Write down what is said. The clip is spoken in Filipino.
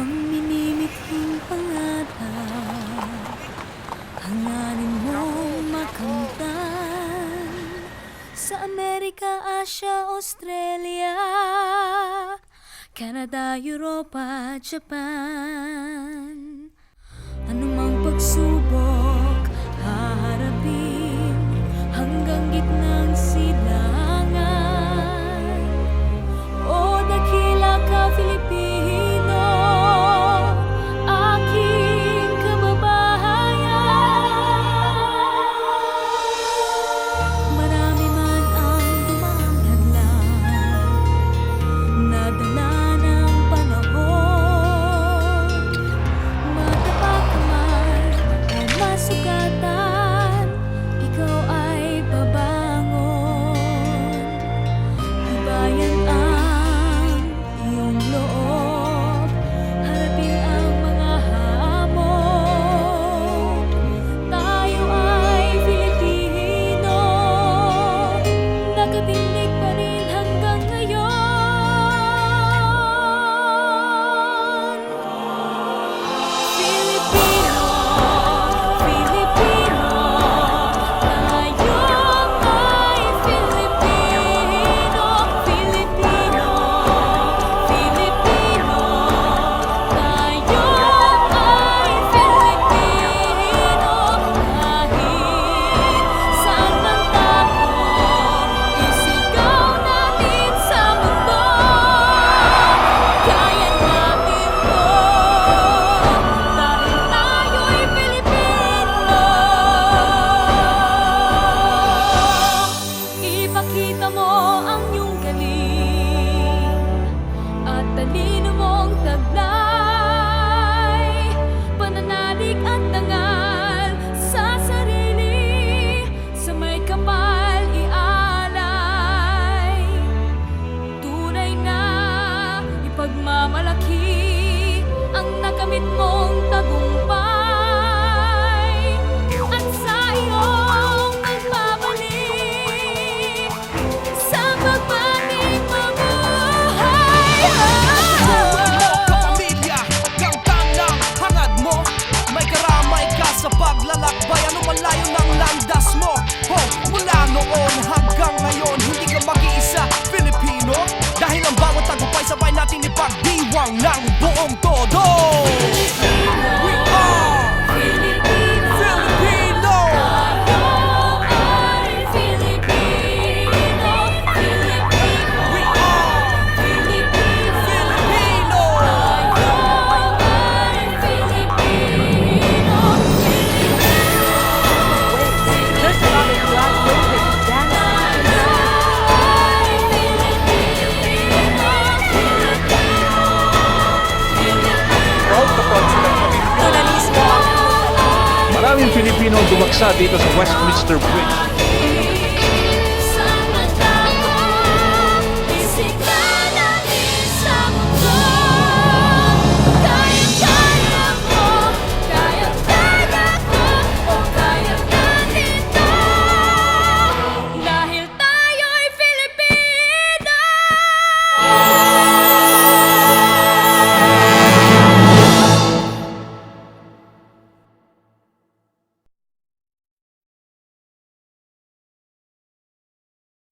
ang minimithing pangarap, hangarin mong makamtan sa Amerika, Asia, Australia, Canada, Europa, Japan. Anumang pagsubok haharapin hanggang gitnang silangan. O dakila ka, Filipino, aking kababayan. Marami man ang dumaang hadlang, nadala ng panahon. Matapak ka man o masugatan, ikaw ay babangon. Ibayan ang iyong loob, harapin ang mga hamon. Tayo ay Filipino, nakatindig pa rin hanggang ngayon. Filipino, Filipino, tayo ay Filipino. Filipino, Filipino, tayo ay Filipino. Kahit saan man tayo, isigaw natin sa mundo, kaya natin to, dahil tayo'y Pilipino. Ipakita mo ang iyong galing at talino mong taglay, pananalig at dangal sa sarili, sa may kapal ialay. Tunay na ipagmamalaki ang nakamit mong tagumpay, at sa iyong magbabalik sa pagbaling mabuhay. Kapamilya, kamtan ng hangad mo. May karamay ka sa paglalakbay, ano malayo ng landas mo. Mula noon hanggang ngayon, hindi ka mag-iisa, Filipino. Dahil ang bawat tagumpay sabay natin ipagdiwang ng buong todo. We are Filipino. Tayo ay Filipino. Filipino, We are Filipino. Filipino. Tayo ay Filipino. Just about a graduation dance. Maraming Pilipino ang dumaksa dito sa Westminster Bridge.